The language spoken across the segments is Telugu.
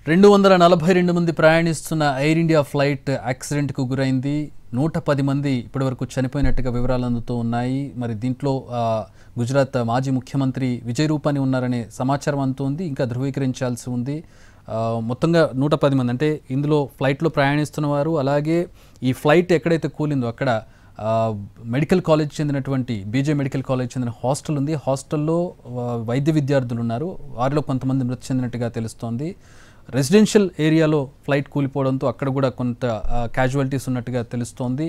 242 మంది ప్రయాణిస్తున్న ఎయిర్ ఇండియా ఫ్లైట్ యాక్సిడెంట్కు గురైంది. 110 మంది ఇప్పటివరకు చనిపోయినట్టుగా వివరాలు అందుతూ ఉన్నాయి. మరి దీంట్లో గుజరాత్ మాజీ ముఖ్యమంత్రి విజయ్ రూపాని ఉన్నారనే సమాచారం అందుతుంది. ఇంకా ధృవీకరించాల్సి ఉంది. మొత్తంగా 110 మంది అంటే ఇందులో ఫ్లైట్లో ప్రయాణిస్తున్న వారు, అలాగే ఈ ఫ్లైట్ ఎక్కడైతే కూలిందో అక్కడ మెడికల్ కాలేజ్ చెందినటువంటి బీజే మెడికల్ కాలేజ్ చెందిన హాస్టల్ ఉంది. హాస్టల్లో వైద్య విద్యార్థులు ఉన్నారు. వారిలో కొంతమంది మృతి చెందినట్టుగా తెలుస్తోంది. రెసిడెన్షియల్ ఏరియాలో ఫ్లైట్ కూలిపోవడంతో అక్కడ కూడా కొంత క్యాజువాలిటీస్ ఉన్నట్టుగా తెలుస్తోంది.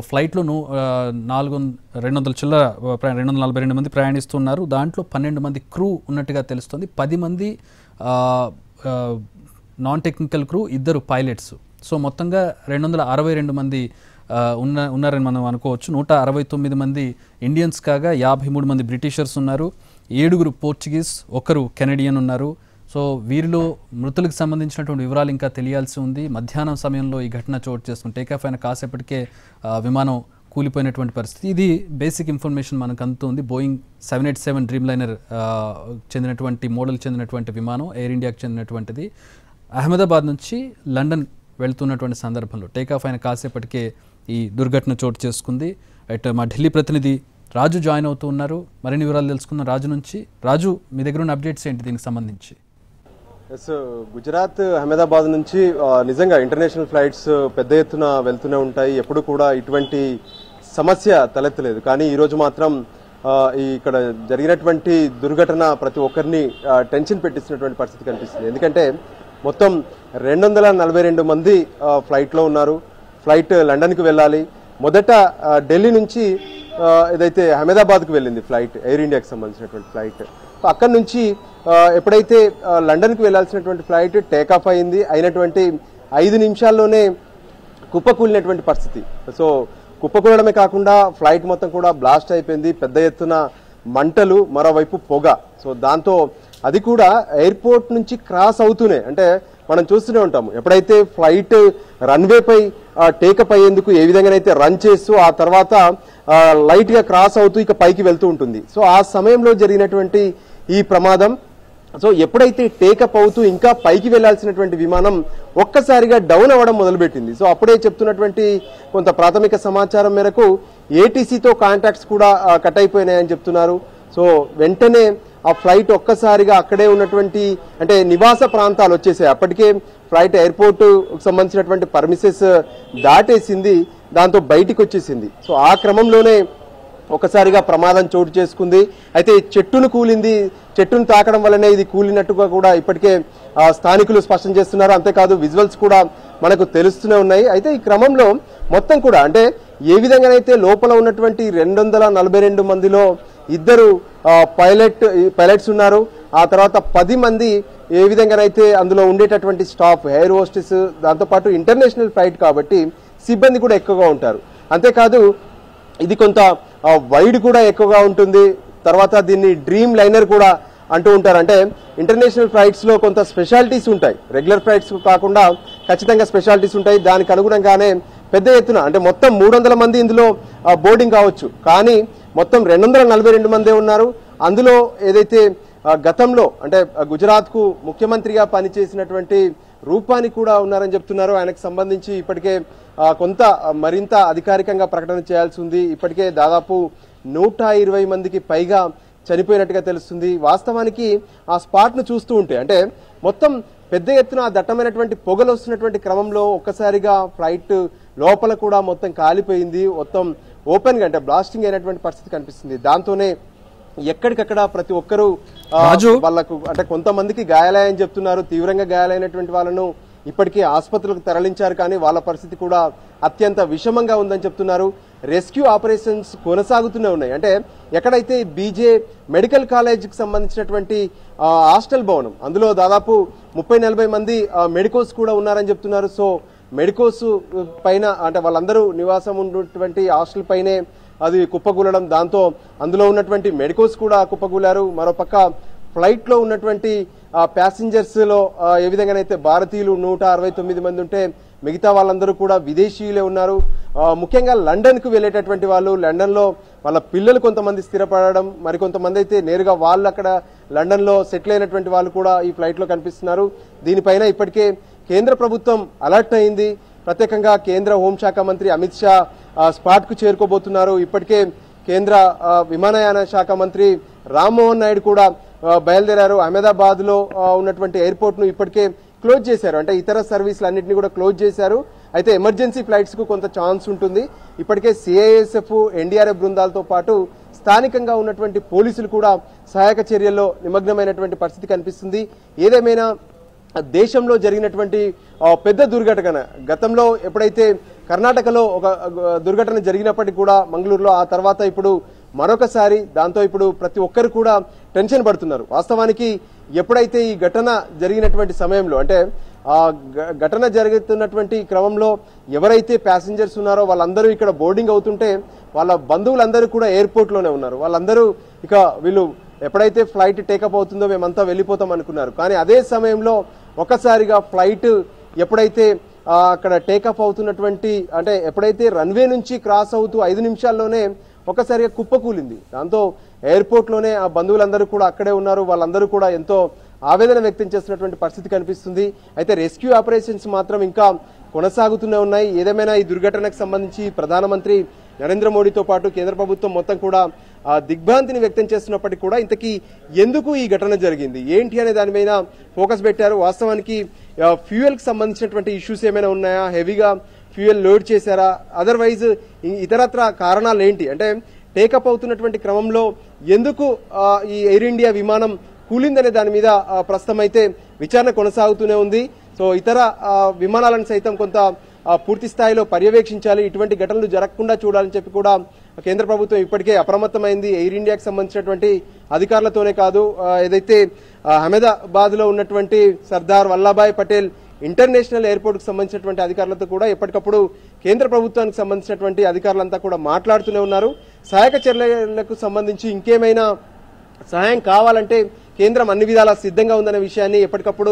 ఫ్లైట్లో 242 మంది ప్రయాణిస్తున్నారు. దాంట్లో 12 మంది క్రూ ఉన్నట్టుగా తెలుస్తోంది. 10 మంది non technical crew, 2 pilots. So మొత్తంగా 262 మంది ఉన్నారని మనం అనుకోవచ్చు. 169 మంది ఇండియన్స్ కాగా 53 మంది బ్రిటిషర్స్ ఉన్నారు. 7 పోర్చుగీస్, 1 కెనడియన్ ఉన్నారు. సో వీరిలో మృతులకు సంబంధించినటువంటి వివరాలు ఇంకా తెలియాల్సి ఉంది. మధ్యాహ్నం సమయంలో ఈ ఘటన చోటు చేసుకుని టేకాఫ్ అయిన కాసేపటికే విమానం కూలిపోయినటువంటి పరిస్థితి. ఇది బేసిక్ ఇన్ఫర్మేషన్ మనకు అందుతుంది. బోయింగ్ 787 డ్రీమ్ లైనర్ చెందినటువంటి మోడల్ చెందినటువంటి విమానం ఎయిర్ ఇండియాకి చెందినటువంటిది. అహ్మదాబాద్ నుంచి లండన్ వెళ్తున్నటువంటి సందర్భంలో టేకాఫ్ అయిన కాసేపటికే ఈ దుర్ఘటన చోటు చేసుకుంది. అయితే మా ఢిల్లీ ప్రతినిధి రాజు జాయిన్ అవుతూ ఉన్నారు. మరిన్ని వివరాలు తెలుసుకున్న రాజు నుంచి. రాజు, మీ దగ్గర ఉన్న అప్డేట్స్ ఏంటి దీనికి సంబంధించి? గుజరాత్ అహ్మదాబాద్ నుంచి నిజంగా ఇంటర్నేషనల్ ఫ్లైట్స్ పెద్ద ఎత్తున వెళ్తూనే ఉంటాయి. ఎప్పుడు కూడా ఇటువంటి సమస్య తలెత్తలేదు. కానీ ఈరోజు మాత్రం ఇక్కడ జరిగినటువంటి దుర్ఘటన ప్రతి ఒక్కరిని టెన్షన్ పెట్టిస్తున్నటువంటి పరిస్థితి కనిపిస్తుంది. ఎందుకంటే మొత్తం 242 మంది ఫ్లైట్లో ఉన్నారు. ఫ్లైట్ లండన్కి వెళ్ళాలి. మొదట ఢిల్లీ నుంచి ఏదైతే అహ్మదాబాద్కు వెళ్ళింది ఫ్లైట్, ఎయిర్ ఇండియాకి సంబంధించినటువంటి ఫ్లైట్. అక్కడి నుంచి ఎప్పుడైతే లండన్కి వెళ్లాల్సినటువంటి ఫ్లైట్ టేకాఫ్ అయినటువంటి 5 నిమిషాల్లోనే కుప్పకూలినటువంటి పరిస్థితి. సో కుప్పకూలడమే కాకుండా ఫ్లైట్ మొత్తం కూడా బ్లాస్ట్ అయిపోయింది. పెద్ద ఎత్తున మంటలు, మరోవైపు పొగ. సో దాంతో అది కూడా ఎయిర్పోర్ట్ నుంచి క్రాస్ అవుతూనే, అంటే మనం చూస్తూనే ఉంటాము, ఎప్పుడైతే ఫ్లైట్ రన్వేపై టేకప్ అయ్యేందుకు ఏ విధంగానైతే రన్ చేస్తూ ఆ తర్వాత లైట్ గా క్రాస్ అవుతూ ఇక పైకి వెళ్తూ ఉంటుంది. సో ఆ సమయంలో జరిగినటువంటి ఈ ప్రమాదం. సో ఎప్పుడైతే టేకప్ అవుతూ ఇంకా పైకి వెళ్లాల్సినటువంటి విమానం ఒక్కసారిగా డౌన్ అవ్వడం మొదలుపెట్టింది. సో అప్పుడే చెప్తున్నటువంటి కొంత ప్రాథమిక సమాచారం మేరకు ఏటీసీతో కాంటాక్ట్స్ కూడా కట్ అయిపోయినాయని చెప్తున్నారు. సో వెంటనే ఆ ఫ్లైట్ ఒక్కసారిగా అక్కడే ఉన్నటువంటి అంటే నివాస ప్రాంతాలు వచ్చేసాయి. అప్పటికే ఫ్లైట్ ఎయిర్పోర్ట్ సంబంధించినటువంటి పర్మిసెస్ దాటేసింది, దాంతో బయటికి వచ్చేసింది. సో ఆ క్రమంలోనే ఒకసారిగా ప్రమాదం చోటు చేసుకుంది. అయితే చెట్టును కూలింది, చెట్టును తాకడం వల్లనే ఇది కూలినట్టుగా కూడా ఇప్పటికే స్థానికులు స్పష్టం చేస్తున్నారు. అంతేకాదు విజువల్స్ కూడా మనకు తెలుస్తూనే ఉన్నాయి. అయితే ఈ క్రమంలో మొత్తం కూడా అంటే ఏ విధంగానైతే లోపల ఉన్నటువంటి 242 మందిలో 2 పైలట్స్ ఉన్నారు. ఆ తర్వాత 10 మంది ఏ విధంగానైతే అందులో ఉండేటటువంటి స్టాఫ్, ఎయిర్ హోస్టెస్, దాంతోపాటు ఇంటర్నేషనల్ ఫ్లైట్ కాబట్టి సిబ్బంది కూడా ఎక్కువగా ఉంటారు. అంతేకాదు ఇది కొంత వైడ్ కూడా ఎక్కువగా ఉంటుంది. తర్వాత దీన్ని డ్రీమ్ లైనర్ కూడా అంటూ ఉంటారు. అంటే ఇంటర్నేషనల్ ఫ్లైట్స్ లో కొంత స్పెషాలిటీస్ ఉంటాయి. రెగ్యులర్ ఫ్లైట్స్ కాకుండా ఖచ్చితంగా స్పెషాలిటీస్ ఉంటాయి. దానికి అనుగుణంగానే పెద్ద ఎత్తున అంటే మొత్తం 300 మంది ఇందులో బోర్డింగ్ కావచ్చు. కానీ మొత్తం 242 మందే ఉన్నారు. అందులో ఏదైతే గతంలో అంటే గుజరాత్ కు ముఖ్యమంత్రిగా పనిచేసినటువంటి రూపాని కూడా ఉన్నారని చెప్తున్నారు. ఆయనకు సంబంధించి ఇప్పటికే కొంత మరింత అధికారికంగా ప్రకటన చేయాల్సి ఉంది. ఇప్పటికే దాదాపు 120 మందికి పైగా చనిపోయినట్టుగా తెలుస్తుంది. వాస్తవానికి ఆ స్పాట్ ను చూస్తూ ఉంటే అంటే మొత్తం పెద్ద ఎత్తున దట్టమైనటువంటి పొగలు వస్తున్నటువంటి క్రమంలో ఒక్కసారిగా ఫ్లైట్ లోపల కూడా మొత్తం కాలిపోయింది. మొత్తం ఓపెన్ గా అంటే బ్లాస్టింగ్ అయినటువంటి పరిస్థితి కనిపిస్తుంది. దాంతోనే ఎక్కడికక్కడ ప్రతి ఒక్కరూ వాళ్లకు అంటే కొంతమందికి గాయాలయ్యని చెప్తున్నారు. తీవ్రంగా గాయాలైనటువంటి వాళ్ళను ఇప్పటికీ ఆసుపత్రులకు తరలించారు. కానీ వాళ్ళ పరిస్థితి కూడా అత్యంత విషమంగా ఉందని చెప్తున్నారు. రెస్క్యూ ఆపరేషన్స్ కొనసాగుతూనే ఉన్నాయి. అంటే ఎక్కడైతే బీజే మెడికల్ కాలేజ్కి సంబంధించినటువంటి హాస్టల్ భవనం, అందులో దాదాపు 30-40 మంది మెడికోస్ కూడా ఉన్నారని చెప్తున్నారు. సో మెడికోస్ పైన అంటే వాళ్ళందరూ నివాసం ఉన్నటువంటి హాస్టల్ పైనే అది కుప్పగూలడం, దాంతో అందులో ఉన్నటువంటి మెడికోస్ కూడా కుప్పగూలారు. మరోపక్క ఫ్లైట్ లో ఉన్నటువంటి ప్యాసింజర్స్ లో ఏ విధంగానైతే భారతీయులు 169 మంది ఉంటే మిగతా వాళ్ళందరూ కూడా విదేశీయులే ఉన్నారు. ముఖ్యంగా లండన్కు వెళ్ళేటటువంటి వాళ్ళు, లండన్లో వాళ్ళ పిల్లలు కొంతమంది స్థిరపడడం, మరికొంతమంది అయితే నేరుగా వాళ్ళు అక్కడ లండన్లో సెటిల్ అయినటువంటి వాళ్ళు కూడా ఈ ఫ్లైట్లో కనిపిస్తున్నారు. దీనిపైన ఇప్పటికే కేంద్ర ప్రభుత్వం అలర్ట్ అయింది. ప్రత్యేకంగా కేంద్ర హోంశాఖ మంత్రి అమిత్ షా స్పాట్కు చేరుకోబోతున్నారు. ఇప్పటికే కేంద్ర విమానయాన శాఖ మంత్రి రామ్మోహన్ నాయుడు కూడా బయలుదేరారు. అహ్మదాబాద్లో ఉన్నటువంటి ఎయిర్పోర్ట్ను ఇప్పటికే క్లోజ్ చేశారు. అంటే ఇతర సర్వీసులు అన్నింటినీ కూడా క్లోజ్ చేశారు. అయితే ఎమర్జెన్సీ ఫ్లైట్స్కు కొంత ఛాన్స్ ఉంటుంది. ఇప్పటికే సిఐఎస్ఎఫ్, ఎన్డీఆర్ఎఫ్ బృందాలతో పాటు స్థానికంగా ఉన్నటువంటి పోలీసులు కూడా సహాయక చర్యల్లో నిమగ్నమైనటువంటి పరిస్థితి కనిపిస్తుంది. ఏదేమైనా దేశంలో జరిగినటువంటి పెద్ద దుర్ఘటన, గతంలో ఎప్పుడైతే కర్ణాటకలో ఒక దుర్ఘటన జరిగినప్పటికీ కూడా మంగళూరులో, ఆ తర్వాత ఇప్పుడు మరొకసారి, దాంతో ఇప్పుడు ప్రతి ఒక్కరు కూడా టెన్షన్ పడుతున్నారు. వాస్తవానికి ఎప్పుడైతే ఈ ఘటన జరిగినటువంటి సమయంలో, అంటే ఆ ఘటన జరుగుతున్నటువంటి క్రమంలో ఎవరైతే ప్యాసింజర్స్ ఉన్నారో వాళ్ళందరూ ఇక్కడ బోర్డింగ్ అవుతుంటే వాళ్ళ బంధువులందరూ కూడా ఎయిర్పోర్ట్లోనే ఉన్నారు. వాళ్ళందరూ ఇక వీళ్ళు ఎప్పుడైతే ఫ్లైట్ టేకప్ అవుతుందో మేమంతా వెళ్ళిపోతాం అనుకున్నారు. కానీ అదే సమయంలో ఒకసారిగా ఫ్లైట్ ఎప్పుడైతే అక్కడ టేకప్ అవుతున్నటువంటి, అంటే ఎప్పుడైతే రన్వే నుంచి క్రాస్ అవుతూ 5 నిమిషాల్లోనే ఒకసారిగా కుప్పకూలింది. దాంతో ఎయిర్పోర్ట్లోనే ఆ బంధువులందరూ కూడా అక్కడే ఉన్నారు. వాళ్ళందరూ కూడా ఎంతో ఆవేదన వ్యక్తం చేస్తున్నటువంటి పరిస్థితి కనిపిస్తుంది. అయితే రెస్క్యూ ఆపరేషన్స్ మాత్రం ఇంకా కొనసాగుతూనే ఉన్నాయి. ఏదేమైనా ఈ దుర్ఘటనకు సంబంధించి ప్రధానమంత్రి నరేంద్ర మోడీతో పాటు కేంద్ర ప్రభుత్వం మొత్తం కూడా దిగ్భ్రాంతిని వ్యక్తం చేస్తున్నప్పటికీ కూడా ఇంతకీ ఎందుకు ఈ ఘటన జరిగింది, ఏంటి అనే దాని మీద ఫోకస్ పెట్టారు. వాస్తవానికి ఫ్యూయల్కి సంబంధించినటువంటి ఇష్యూస్ ఏమైనా ఉన్నాయా, హెవీగా ఫ్యూయల్ లోడ్ చేశారా, అదర్వైజ్ ఇతరత్ర కారణాలు ఏంటి, అంటే టేకప్ అవుతున్నటువంటి క్రమంలో ఎందుకు ఈ ఎయిర్ ఇండియా విమానం కూలిందనే దాని మీద ప్రస్తుతం అయితే విచారణ కొనసాగుతూనే ఉంది. సో ఇతర విమానాలను సైతం కొంత పూర్తి స్థాయిలో పర్యవేక్షించాలి, ఇటువంటి ఘటనలు జరగకుండా చూడాలని చెప్పి కూడా కేంద్ర ప్రభుత్వం ఇప్పటికే అప్రమత్తమైంది. ఎయిర్ ఇండియాకి సంబంధించినటువంటి అధికారులతోనే కాదు, ఏదైతే అహ్మదాబాద్లో ఉన్నటువంటి సర్దార్ వల్లభాయ్ పటేల్ ఇంటర్నేషనల్ ఎయిర్పోర్ట్కి సంబంధించినటువంటి అధికారులతో కూడా ఎప్పటికప్పుడు కేంద్ర ప్రభుత్వానికి సంబంధించినటువంటి అధికారులంతా కూడా మాట్లాడుతూనే ఉన్నారు. సహాయక చర్యలకు సంబంధించి ఇంకేమైనా సహాయం కావాలంటే కేంద్రం అన్ని విధాలా సిద్ధంగా ఉందనే విషయాన్ని ఎప్పటికప్పుడు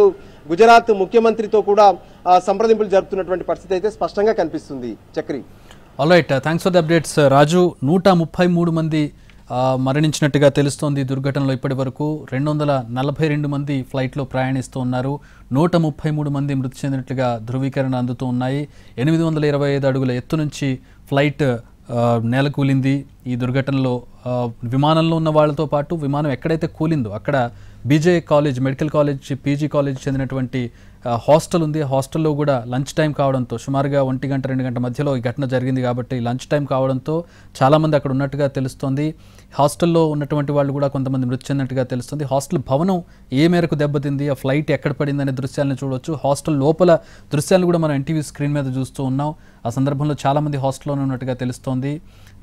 గుజరాత్ ముఖ్యమంత్రితో కూడా సంప్రదింపులు జరుపుతున్నటువంటి పరిస్థితి అయితే స్పష్టంగా కనిపిస్తుంది. Chakri, alright, thanks for the updates Raju. 133 మంది మరణించినట్టుగా తెలుస్తోంది. దుర్ఘటనలో ఇప్పటి వరకు 242 మంది ఫ్లైట్లో ప్రయాణిస్తూ ఉన్నారు. 133 మంది మృతి చెందినట్లుగా ధృవీకరణ అందుతూ ఉన్నాయి. 825 అడుగుల ఎత్తు నుంచి ఫ్లైట్ నేలకూలింది. ఈ దుర్ఘటనలో విమానంలో ఉన్న వాళ్ళతో పాటు విమానం ఎక్కడైతే కూలిందో అక్కడ BJ college, medical college, PG college చెందినటువంటి హాస్టల్ ఉంది. హాస్టల్లో కూడా లంచ్ టైం కావడంతో, సుమారుగా 1 గంట 2 గంట మధ్యలో ఈ ఘటన జరిగింది కాబట్టి లంచ్ టైం కావడంతో చాలామంది అక్కడ ఉన్నట్టుగా తెలుస్తోంది. హాస్టల్లో ఉన్నటువంటి వాళ్ళు కూడా కొంతమంది మృతి చెందినట్టుగా తెలుస్తుంది. హాస్టల్ భవనం ఏ మేరకు దెబ్బతింది, ఆ ఫ్లైట్ ఎక్కడ పడింది అనే దృశ్యాలను చూడవచ్చు. హాస్టల్ లోపల దృశ్యాలను కూడా మనం ఎన్టీవీ స్క్రీన్ మీద చూస్తూ ఉన్నాం. ఆ సందర్భంలో చాలామంది హాస్టల్లోనే ఉన్నట్టుగా తెలుస్తోంది.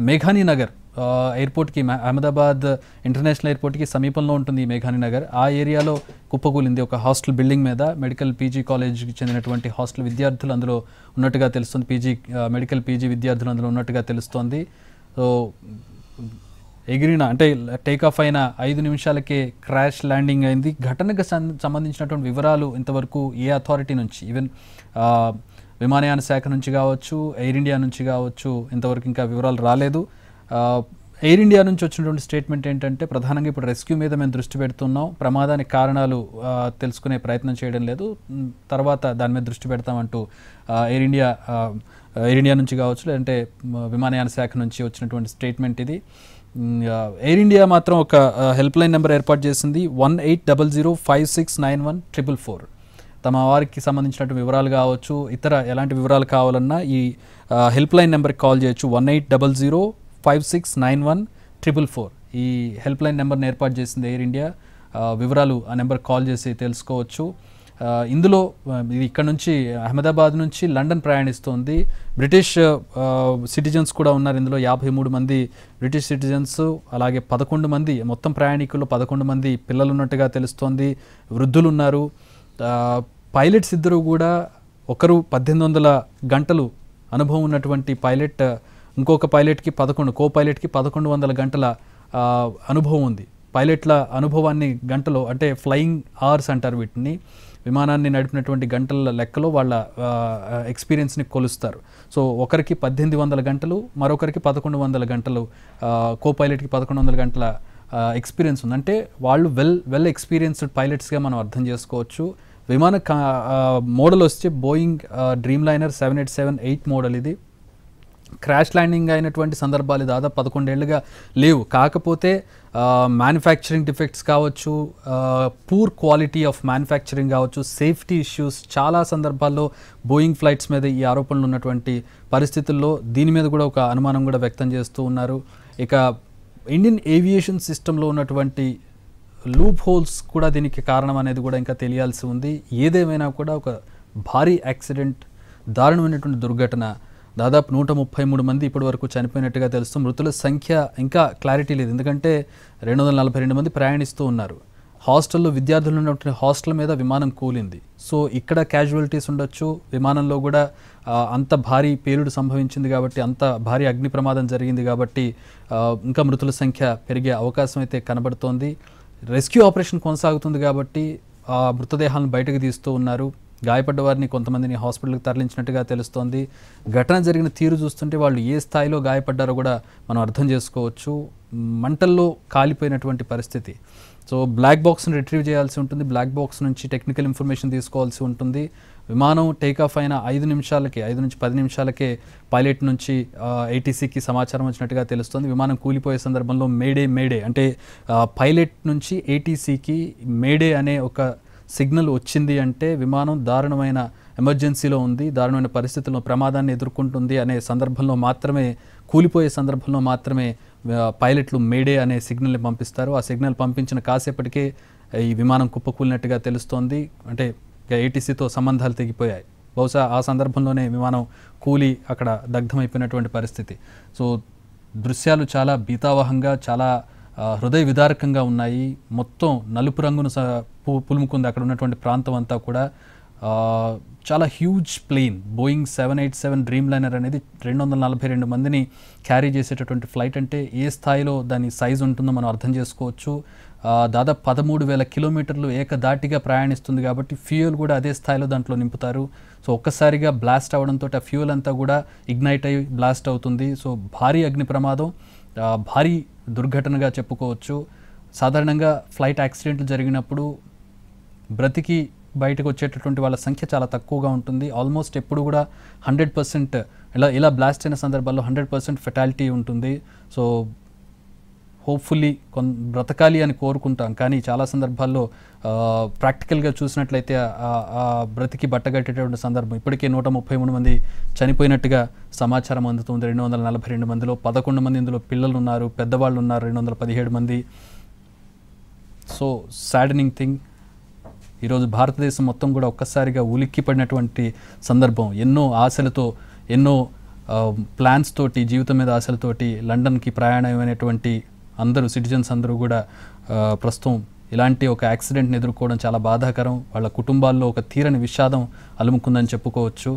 మేఘానీ నగర్ ఎయిర్పోర్ట్కి, అహ్మదాబాద్ ఇంటర్నేషనల్ ఎయిర్పోర్ట్కి సమీపంలో ఉంటుంది ఈ మేఘానీ నగర్. ఆ ఏరియాలో కుప్పకూలింది ఒక హాస్టల్ బిల్డింగ్ మీద. మెడికల్ పీజీ కాలేజ్కి చెందినటువంటి హాస్టల్ విద్యార్థులు అందులో ఉన్నట్టుగా తెలుస్తుంది. మెడికల్ పీజీ విద్యార్థులు అందులో ఉన్నట్టుగా తెలుస్తోంది. సో ఎగిరిన, అంటే టేక్ ఆఫ్ అయిన 5 నిమిషాలకే క్రాష్ ల్యాండింగ్ అయింది. ఘటనకు సంబంధించినటువంటి వివరాలు ఇంతవరకు ఏ అథారిటీ నుంచి, ఈవెన్ విమానయాన శాఖ నుంచి కావచ్చు, ఎయిర్ ఇండియా నుంచి కావచ్చు, ఇంతవరకు ఇంకా వివరాలు రాలేదు. ఎయిర్ ఇండియా నుంచి వచ్చినటువంటి స్టేట్మెంట్ ఏంటంటే, ప్రధానంగా ఇప్పుడు రెస్క్యూ మీద మేము దృష్టి పెడుతున్నాం, ప్రమాదానికి కారణాలు తెలుసుకునే ప్రయత్నం చేయడం లేదు, తర్వాత దాని మీద దృష్టి పెడతామంటూ ఎయిర్ ఇండియా నుంచి కావచ్చు, లేదంటే విమానయాన శాఖ నుంచి వచ్చినటువంటి స్టేట్మెంట్ ఇది. ఎయిర్ ఇండియా మాత్రం ఒక హెల్ప్ లైన్ నెంబర్ ఏర్పాటు చేసింది, 1800569144. తమ వారికి సంబంధించినటువంటి వివరాలు కావచ్చు, ఇతర ఎలాంటి వివరాలు కావాలన్నా ఈ హెల్ప్ లైన్ నెంబర్కి కాల్ చేయొచ్చు. 1800569144 ఈ హెల్ప్ లైన్ నెంబర్ని ఏర్పాటు చేసింది ఎయిర్ ఇండియా. వివరాలు ఆ నెంబర్కి కాల్ చేసి తెలుసుకోవచ్చు. ఇందులో ఇది ఇక్కడ నుంచి అహ్మదాబాద్ నుంచి లండన్ ప్రయాణిస్తోంది. బ్రిటిష్ సిటిజన్స్ కూడా ఉన్నారు ఇందులో. 53 మంది బ్రిటిష్ సిటిజన్స్, అలాగే 11 మంది, మొత్తం ప్రయాణికులు 11 మంది పిల్లలు ఉన్నట్టుగా తెలుస్తోంది, వృద్ధులు ఉన్నారు. పైలట్స్ ఇద్దరు కూడా, ఒకరు 1800 గంటలు అనుభవం ఉన్నటువంటి పైలట్, ఇంకొక పైలట్కి కో పైలట్కి 1100 గంటల అనుభవం ఉంది. పైలట్ల అనుభవాన్ని గంటలో, అంటే ఫ్లయింగ్ అవర్స్ అంటారు వీటిని, విమానాన్ని నడిపినటువంటి గంటల లెక్కలో వాళ్ళ ఎక్స్పీరియన్స్ని కొలుస్తారు. సో ఒకరికి 1800 గంటలు, మరొకరికి 1100 గంటలు, కో పైలట్కి 1100 గంటల ఎక్స్పీరియన్స్ ఉంది. అంటే వాళ్ళు వెల్ ఎక్స్పీరియన్స్డ్ పైలట్స్గా మనం అర్థం చేసుకోవచ్చు. విమాన మోడల్ వస్తే బోయింగ్ డ్రీమ్ లైనర్ 787-8 మోడల్. ఇది క్రాష్ ల్యాండింగ్ అయినటువంటి సందర్భాలు దాదాపు 11 ఏళ్ళుగా లేవు. కాకపోతే మ్యానుఫ్యాక్చరింగ్ డిఫెక్ట్స్ కావచ్చు, పూర్ క్వాలిటీ ఆఫ్ మ్యానుఫ్యాక్చరింగ్ కావచ్చు, సేఫ్టీ ఇష్యూస్ చాలా సందర్భాల్లో బోయింగ్ ఫ్లైట్స్ మీద ఈ ఆరోపణలు ఉన్నటువంటి పరిస్థితుల్లో దీని మీద కూడా ఒక అనుమానం కూడా వ్యక్తం చేస్తూ ఉన్నారు. ఇక ఇండియన్ ఏవియేషన్ సిస్టంలో ఉన్నటువంటి లూప్ హోల్స్ కూడా దీనికి కారణం అనేది కూడా ఇంకా తెలియాల్సి ఉంది. ఏదేమైనా కూడా ఒక భారీ యాక్సిడెంట్, దారుణమైనటువంటి దుర్ఘటన. దాదాపు 133 మంది ఇప్పటి వరకు చనిపోయినట్టుగా తెలుస్తుంది. మృతుల సంఖ్య ఇంకా క్లారిటీ లేదు, ఎందుకంటే 242 మంది ప్రయాణిస్తూ ఉన్నారు. హాస్టల్లో విద్యార్థులు ఉన్నటువంటి హాస్టల్ మీద విమానం కూలింది. సో ఇక్కడ క్యాజువాలిటీస్ ఉండొచ్చు. విమానంలో కూడా అంత భారీ పేలుడు సంభవించింది కాబట్టి, అంత భారీ అగ్ని ప్రమాదం జరిగింది కాబట్టి ఇంకా మృతుల సంఖ్య పెరిగే అవకాశం అయితే కనబడుతోంది. రెస్క్యూ ఆపరేషన్ కొనసాగుతుంది కాబట్టి మృతదేహాలను బయటకు తీస్తూ ఉన్నారు. గాయపడ్డ వారిని కొంతమందిని హాస్పిటల్కి తరలించినట్టుగా తెలుస్తోంది. ఘటన జరిగిన తీరు చూస్తుంటే వాళ్ళు ఏ స్థాయిలో గాయపడ్డారో కూడా మనం అర్థం చేసుకోవచ్చు. మంటల్లో కాలిపోయినటువంటి పరిస్థితి. సో బ్లాక్ బాక్స్ని రిట్రీవ్ చేయాల్సి ఉంటుంది. బ్లాక్ బాక్స్ నుంచి టెక్నికల్ ఇన్ఫర్మేషన్ తీసుకోవాల్సి ఉంటుంది. విమానం టేకాఫ్ అయిన 5 నుంచి 10 నిమిషాలకే పైలట్ నుంచి ఏటీసీకి సమాచారం వచ్చినట్టుగా తెలుస్తుంది. విమానం కూలిపోయే సందర్భంలో మేడే అంటే పైలట్ నుంచి ఏటీసీకి మేడే అనే ఒక సిగ్నల్ వచ్చింది అంటే విమానం దారుణమైన ఎమర్జెన్సీలో ఉంది, దారుణమైన పరిస్థితుల్లో ప్రమాదాన్ని ఎదుర్కొంటుంది అనే సందర్భంలో మాత్రమే, కూలిపోయే సందర్భంలో మాత్రమే పైలట్లు మేడే అనే సిగ్నల్ని పంపిస్తారు. ఆ సిగ్నల్ పంపించిన కాసేపటికే ఈ విమానం కుప్పకూలినట్టుగా తెలుస్తోంది. అంటే ఏటీసీతో సంబంధాలు తెగిపోయాయి. బహుశా ఆ సందర్భంలోనే విమానం కూలి అక్కడ దగ్ధమైపోయినటువంటి పరిస్థితి. సో దృశ్యాలు చాలా భీతావహంగా, చాలా హృదయ విదారకంగా ఉన్నాయి. మొత్తం నలుపు రంగును పులుముకుంది అక్కడ ఉన్నటువంటి ప్రాంతం అంతా కూడా. చాలా huge plane, Boeing 787 Dreamliner అనేది 242 మందిని క్యారీ చేసేటటువంటి ఫ్లైట్. అంటే ఏ స్థాయిలో దాని సైజు ఉంటుందో మనం అర్థం చేసుకోవచ్చు. దాదాపు 13,000 కిలోమీటర్లు ఏకదాటిగా ప్రయాణిస్తుంది కాబట్టి ఫ్యూయల్ కూడా అదే స్థాయిలో దాంట్లో నింపుతారు. సో ఒక్కసారిగా బ్లాస్ట్ అవడంతో ఆ ఫ్యూయల్ అంతా కూడా ఇగ్నైట్ అయ్యి బ్లాస్ట్ అవుతుంది. సో భారీ అగ్ని ప్రమాదం, భారీ దుర్ఘటనగా చెప్పుకోవచ్చు. సాధారణంగా ఫ్లైట్ యాక్సిడెంట్లు జరిగినప్పుడు బ్రతికి బయటకు వచ్చేటటువంటి వాళ్ళ సంఖ్య చాలా తక్కువగా ఉంటుంది. ఆల్మోస్ట్ ఎప్పుడు కూడా 100% ఇలా బ్లాస్ట్ అయిన సందర్భాల్లో 100% ఫెటాలిటీ ఉంటుంది. సో హోప్ఫుల్లీ బ్రతకాలి అని కోరుకుంటాం, కానీ చాలా సందర్భాల్లో ప్రాక్టికల్గా చూసినట్లయితే బ్రతికి బట్టగట్టేటువంటి సందర్భం. ఇప్పటికే 133 మంది చనిపోయినట్టుగా సమాచారం అందుతుంది. 242 మందిలో 11 మంది ఇందులో పిల్లలు ఉన్నారు, పెద్దవాళ్ళు ఉన్నారు 217 మంది. So saddening thing. ఈరోజు భారతదేశం మొత్తం కూడా ఒక్కసారిగా ఉలిక్కిపడినటువంటి సందర్భం. ఎన్నో ఆశలతో, ఎన్నో ప్లాన్స్ తోటి, జీవితం మీద ఆశలతోటి లండన్కి ప్రయాణమైనటువంటి అందరూ సిటిజన్స్ అందరూ కూడా ప్రస్తుతం ఇలాంటి ఒక యాక్సిడెంట్ని ఎదుర్కోవడం చాలా బాధాకరం. వాళ్ళ కుటుంబాల్లో ఒక తీరని విషాదం అలుముకుందని చెప్పుకోవచ్చు.